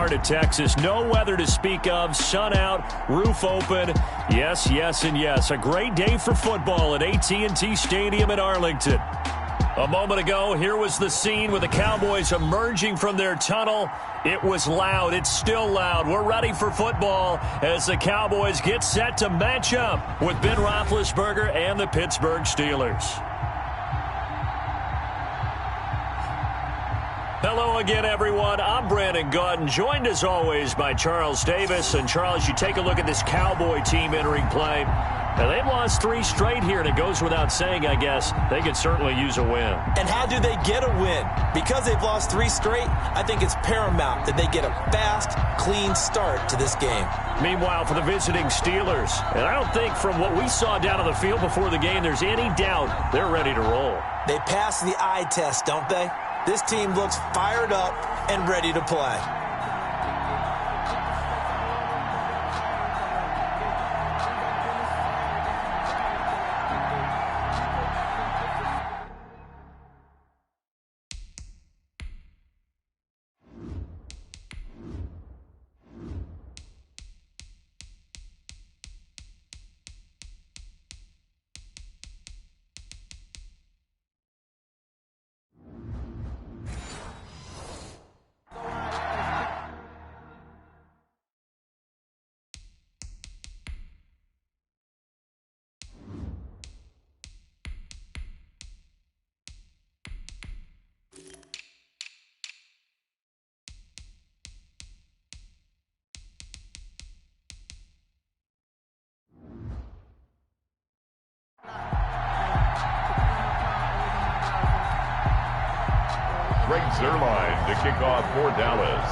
part of Texas. No weather to speak of. Sun out, roof open. Yes, yes, and yes. A great day for football at AT&T Stadium in Arlington. A moment ago, here was the scene with the Cowboys emerging from their tunnel. It was loud. It's still loud. We're ready for football as the Cowboys get set to match up with Ben Roethlisberger and the Pittsburgh Steelers. Hello again, everyone. I'm Brandon Gautin, joined as always by Charles Davis. And Charles, you take a look at this Cowboy team entering play. Now, they've lost 3 straight here, and it goes without saying, I guess, they could certainly use a win. And how do they get a win? Because they've lost 3 straight, I think it's paramount that they get a fast, clean start to this game. Meanwhile, for the visiting Steelers, and I don't think from what we saw down on the field before the game, there's any doubt they're ready to roll. They pass the eye test, don't they? This team looks fired up and ready to play. Greg Zuerlein to kick off for Dallas.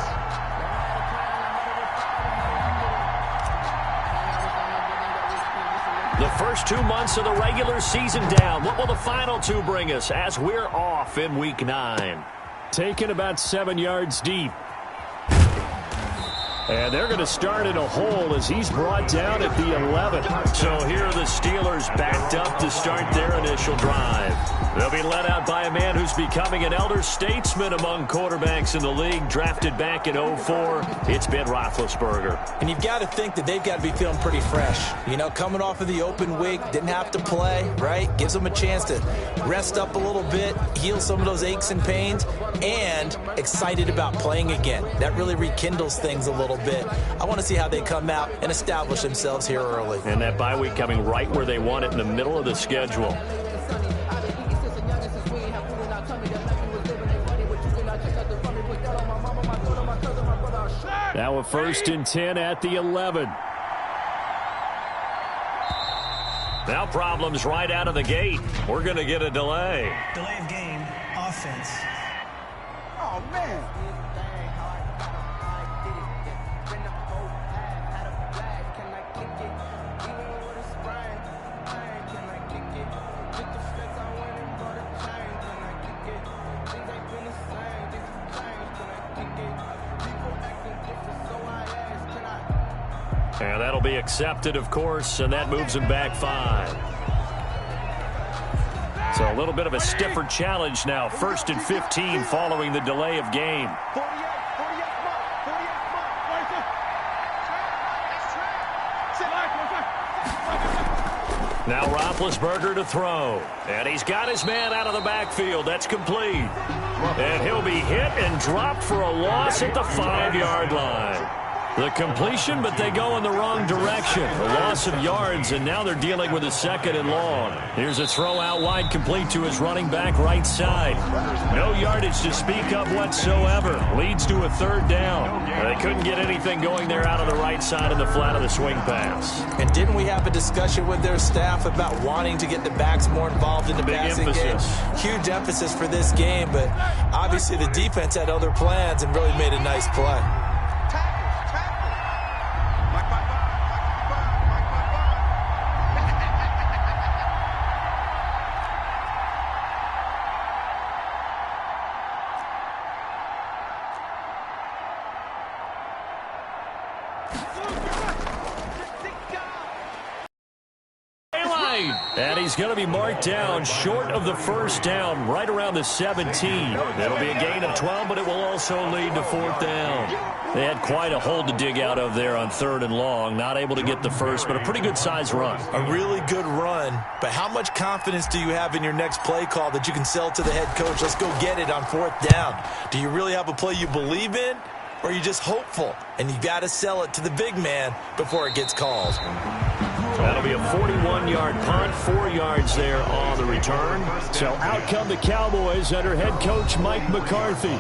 The first 2 months of the regular season down. What will the final 2 bring us as we're off in Week 9? Taken about 7 yards deep. And they're going to start in a hole as he's brought down at the 11. So here are the Steelers backed up to start their initial drive. They'll be led out by a man who's becoming an elder statesman among quarterbacks in the league, drafted back in 2004. It's Ben Roethlisberger. And you've got to think that they've got to be feeling pretty fresh. You know, coming off of the open week, didn't have to play, right? Gives them a chance to rest up a little bit, heal some of those aches and pains, and excited about playing again. That really rekindles things a little bit. I want to see how they come out and establish themselves here early. And that bye week coming right where they want it, in the middle of the schedule. Now a 1st and 10 at the 11. Now problems right out of the gate. We're going to get a delay. Delay of game, offense. Oh, man. And that'll be accepted, of course, and that moves him back 5. So a little bit of a stiffer challenge now. 1st and 15 following the delay of game. Now Roethlisberger to throw. And he's got his man out of the backfield. That's complete. And he'll be hit and dropped for a loss at the 5-yard line. The completion, but they go in the wrong direction. A loss of yards, and now they're dealing with a 2nd and long. Here's a throw out wide, complete to his running back right side. No yardage to speak of whatsoever. Leads to a 3rd down. They couldn't get anything going there out of the right side in the flat of the swing pass. And didn't we have a discussion with their staff about wanting to get the backs more involved in the passing game? Huge emphasis for this game, but obviously the defense had other plans and really made a nice play. And he's going to be marked down short of the 1st down, right around the 17. It'll be a gain of 12, but it will also lead to 4th down. They had quite a hole to dig out of there on 3rd and long. Not able to get the first, but a pretty good size run. A really good run, but how much confidence do you have in your next play call that you can sell to the head coach? Let's go get it on 4th down. Do you really have a play you believe in, or are you just hopeful? And you got to sell it to the big man before it gets called. That'll be a 41-yard punt, 4 yards there on the return. So out come the Cowboys under head coach Mike McCarthy.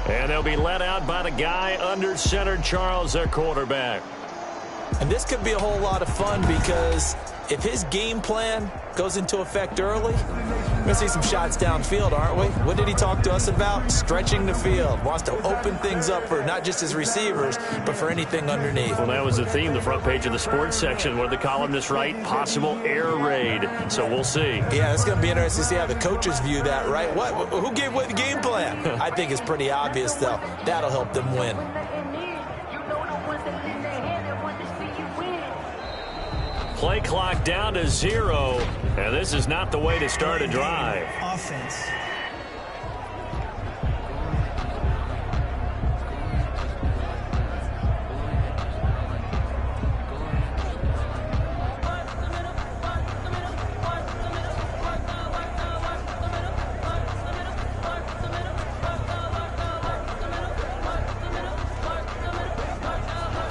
And they'll be let out by the guy under center, Charles, their quarterback. And this could be a whole lot of fun because if his game plan goes into effect early, we're going to see some shots downfield, aren't we? What did he talk to us about? Stretching the field. Wants to open things up for not just his receivers, but for anything underneath. Well, that was the theme, the front page of the sports section. What did the columnists write? Possible air raid. So we'll see. Yeah, it's going to be interesting to see how the coaches view that, right? Who gave away the game plan? I think it's pretty obvious, though. That'll help them win. Play clock down to 0, and this is not the way to start a drive. Offense.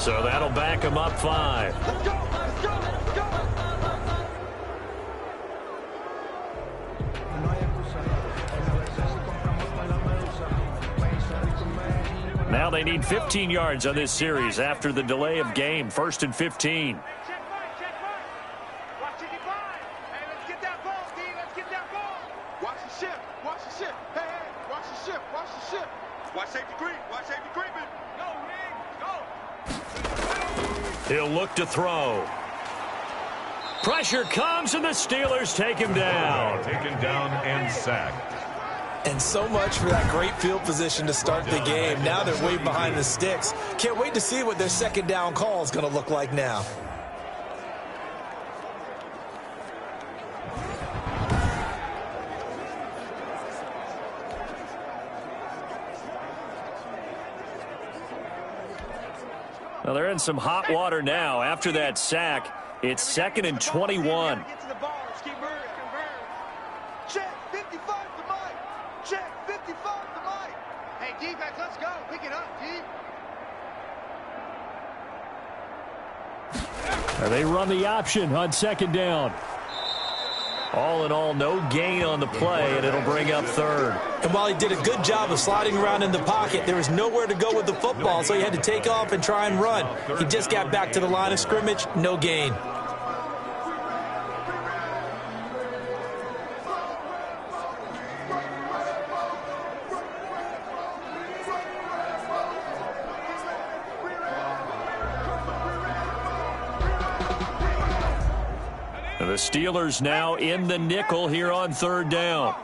So that'll back him up 5. Now they need 15 yards on this series after the delay of game. 1st and 15. Watch it divide. Hey, let's get that ball, D. Let's get that ball. Watch the ship. Watch the ship. Hey, watch the ship. Watch the ship. Watch safety green. Watch safety green. Go, Rick. Go. He'll look to throw. Pressure comes, and the Steelers take him down. Taken down and sacked. And so much for that great field position to start the game. Now they're way behind the sticks. Can't wait to see what their 2nd down call is going to look like now. Well, they're in some hot water now. After that sack, it's 2nd and 21. Get to the ball. Let's keep moving. Check 55 to Mike. Check 55 to Mike. Hey, defense, let's go. Pick it up, D. They run the option on 2nd down. All in all, no gain on the play, and it'll bring up 3rd. And while he did a good job of sliding around in the pocket, there was nowhere to go with the football, so he had to take off and try and run. He just got back to the line of scrimmage, no gain. The Steelers now in the nickel here on 3rd down.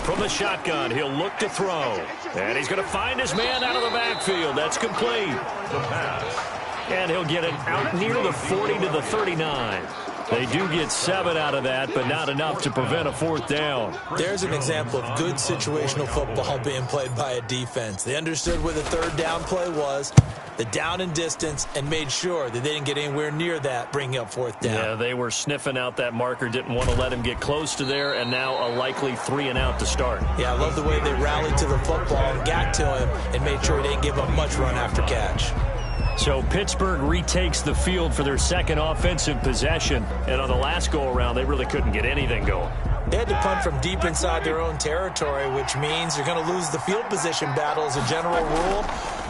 From the shotgun, he'll look to throw. And he's going to find his man out of the backfield. That's complete. The pass. And he'll get it out near the 40 to the 39. They do get 7 out of that, but not enough to prevent a 4th down. There's an example of good situational football being played by a defense. They understood where the 3rd down play was, the down and distance, and made sure that they didn't get anywhere near that, bringing up 4th down. Yeah, they were sniffing out that marker, didn't want to let him get close to there, and now a likely 3 and out to start. Yeah, I love the way they rallied to the football and got to him and made sure he didn't give up much run after catch. So Pittsburgh retakes the field for their 2nd offensive possession. And on the last go-around, they really couldn't get anything going. They had to punt from deep inside their own territory, which means you're going to lose the field position battle as a general rule.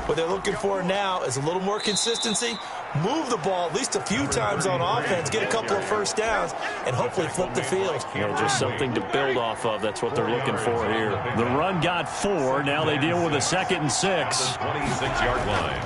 What they're looking for now is a little more consistency, move the ball at least a few times on offense, get a couple of 1st downs, and hopefully flip the field. Yeah, just something to build off of. That's what they're looking for here. The run got 4. Now they deal with a 2nd and 6. 26-yard line.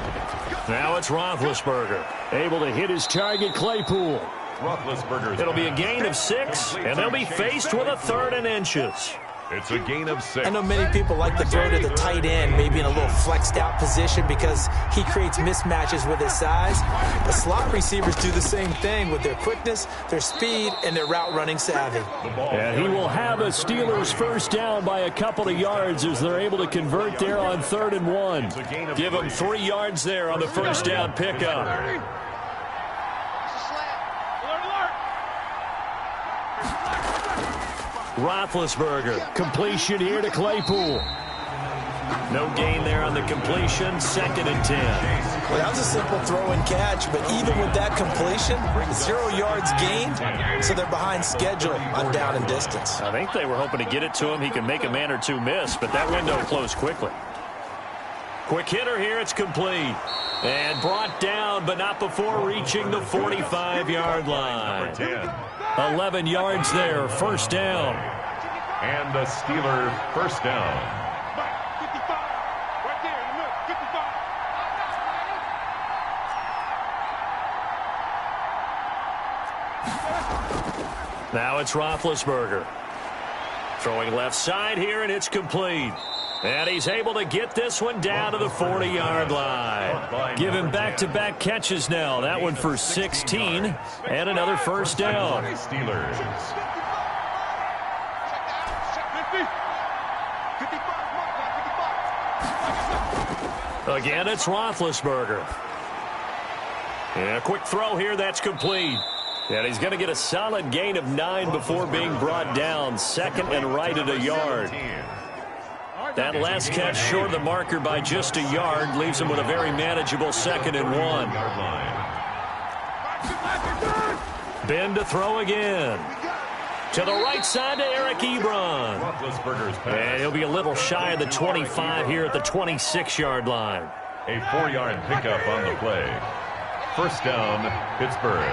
Now it's Roethlisberger, able to hit his target, Claypool. Roethlisberger's It'll be a gain of 6, and they'll be faced with a 3rd and inches. It's a gain of 6. I know many people like to throw to the tight end, maybe in a little flexed out position because he creates mismatches with his size. The slot receivers do the same thing with their quickness, their speed, and their route running savvy. And he will have a Steelers first down by a couple of yards as they're able to convert there on 3rd and 1. Give him 3 yards there on the first down pickup. Roethlisberger, completion here to Claypool. No gain there on the completion, 2nd and 10. Well, that was a simple throw and catch, but even with that completion, 0 yards gained, so they're behind schedule on down and distance. I think they were hoping to get it to him. He could make a man or two miss, but that window closed quickly. Quick hitter here, it's complete. And brought down, but not before reaching the 45-yard line. 11 yards there, first down. And the Steeler first down. Now it's Roethlisberger. Throwing left side here, and it's complete. And he's able to get this one down to the 40-yard line. Give him back-to-back catches now. That one for 16 and another first down. Steelers. Again, it's Roethlisberger. And a quick throw here, that's complete. And he's going to get a solid gain of 9 before being brought down. 2nd and right at a yard. That last catch short of the marker by just a yard leaves him with a very manageable 2nd and 1. Ben to throw again. To the right side to Eric Ebron. And he'll be a little shy of the 25 here at the 26-yard line. A 4-yard pickup on the play. First down, Pittsburgh.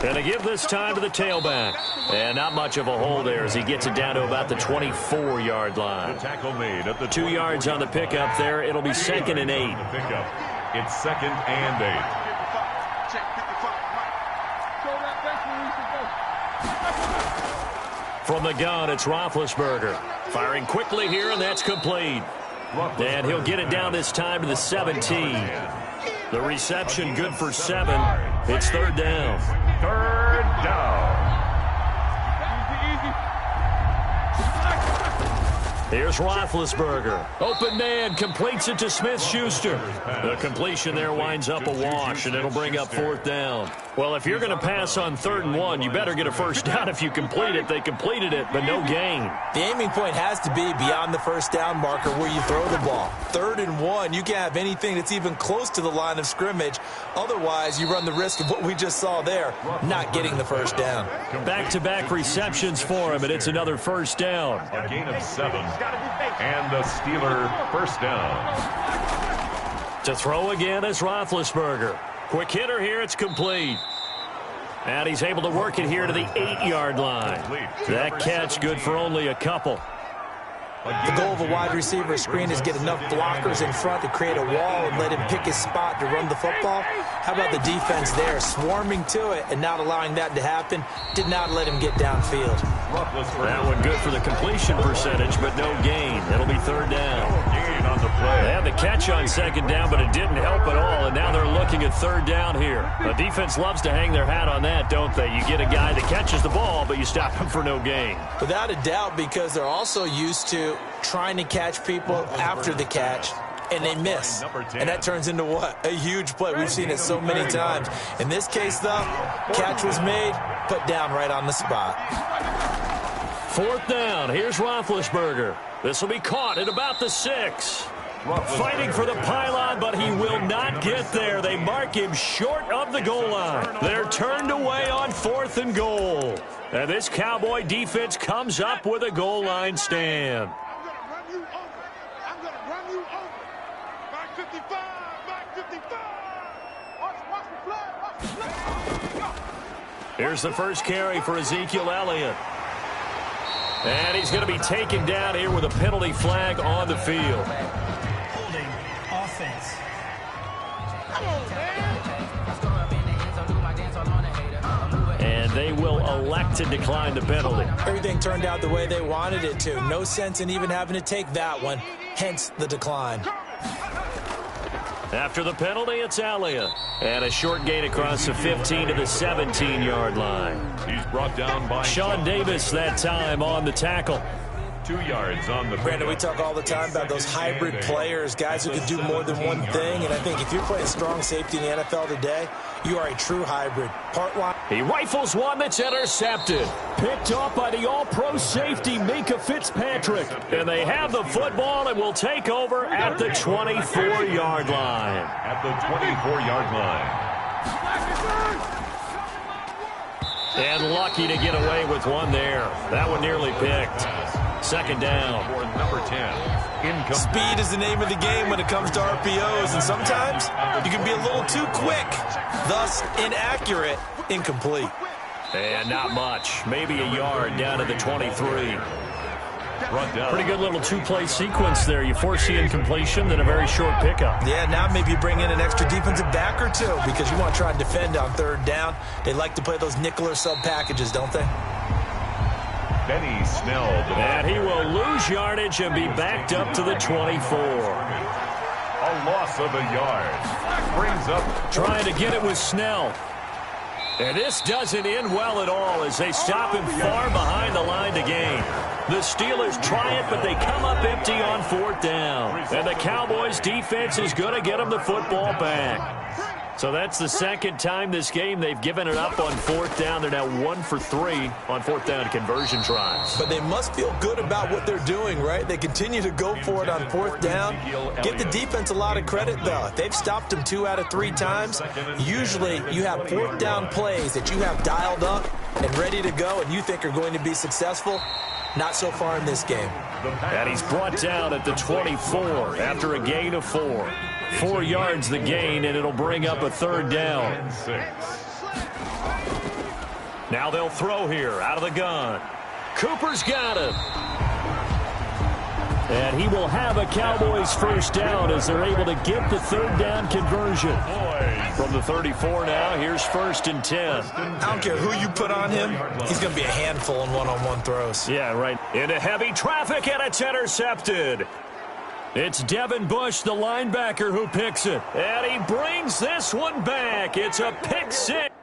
And to give this time to the tailback. And not much of a hole there as he gets it down to about the 24-yard line. The tackle made at the 2 yards on the pickup there. It'll be 2nd and 8. It's 2nd and 8. From the gun, it's Roethlisberger. Firing quickly here, and that's complete. And he'll get it down this time to the 17. The reception good for 7. It's 3rd down. 3rd down. Here's Roethlisberger. Open man, completes it to Smith-Schuster. The completion there winds up a wash, and it'll bring up 4th down. Well, if you're going to pass on 3rd and 1, you better get a first down if you complete it. They completed it, but no gain. The aiming point has to be beyond the first down marker where you throw the ball. 3rd and 1, you can't have anything that's even close to the line of scrimmage. Otherwise, you run the risk of what we just saw there, not getting the first down. Back-to-back receptions for him, and it's another first down. A gain of 7. And the Steeler first down. To throw again is Roethlisberger. Quick hitter here, it's complete. And he's able to work it here to the 8-yard line. That catch good for only a couple. The goal of a wide receiver screen is get enough blockers in front to create a wall and let him pick his spot to run the football. How about the defense there, swarming to it and not allowing that to happen? Did not let him get downfield. That one good for the completion percentage, but no gain. It'll be 3rd down. Gain on the play. They had the catch on 2nd down, but it didn't help at all, and now they're looking at 3rd down here. The defense loves to hang their hat on that, don't they? You get a guy that catches the ball, but you stop him for no gain. Without a doubt, because they're also used to trying to catch people after the catch, and they miss. And that turns into what? A huge play. We've seen it so many times. In this case, though, catch was made, put down right on the spot. 4th down. Here's Roethlisberger. This will be caught at about the 6. Fighting for the pylon, but he will not get there. They mark him short of the goal line. They're turned away on 4th and goal. And this Cowboy defense comes up with a goal line stand. I'm going to run you over. Back 55, back 55. Watch the flag, watch the flag. Here's the first carry for Ezekiel Elliott. And he's going to be taken down here with a penalty flag on the field. Holding offense. Come on, man. And they will elect to decline the penalty. Everything turned out the way they wanted it to. No sense in even having to take that one, hence the decline. After the penalty, it's Alia. And a short gain across the 15 to the 17-yard line. He's brought down by Sean Davis that time on the tackle. 2 yards on the Brandon, we talk all the time about those hybrid players, guys who can do more than one thing. And I think if you're playing strong safety in the NFL today, you are a true hybrid. Part line. He rifles one that's intercepted. Picked off by the all-pro safety, Minka Fitzpatrick. And they have the football and will take over at the 24-yard line. At the 24-yard line. And lucky to get away with one there. That one nearly picked. Second down. For number 10. Speed is the name of the game when it comes to RPOs, and sometimes you can be a little too quick, thus inaccurate, incomplete. And not much. Maybe a yard down to the 23. Brought down. Pretty good little two-play sequence there. You force the incompletion, then a very short pickup. Yeah, now maybe you bring in an extra defensive back or two because you want to try and defend on third down. They like to play those nickel or sub packages, don't they? Benny Snell. And he will lose yardage and be backed up to the 24. A loss of a yard. Brings up. Trying to get it with Snell. And this doesn't end well at all as they stop him far behind the line to gain. The Steelers try it, but they come up empty on fourth down. And the Cowboys defense is going to get them the football back. So that's the second time this game they've given it up on fourth down. They're now 1 for 3 on fourth down conversion tries. But they must feel good about what they're doing, right? They continue to go for it on fourth down. Give the defense a lot of credit, though. They've stopped them 2 out of 3 times. Usually you have fourth down plays that you have dialed up and ready to go and you think are going to be successful. Not so far in this game. And he's brought down at the 24 after a gain of 4. 4 yards the gain, and it'll bring up a third down. Now they'll throw here out of the gun. Cooper's got it. And he will have a Cowboys first down as they're able to get the third down conversion. From the 34 now, here's 1st and 10. I don't care who you put on him. He's going to be a handful in one-on-one throws. Yeah, right. Into heavy traffic, and it's intercepted. It's Devin Bush, the linebacker, who picks it. And he brings this one back. It's a pick 6.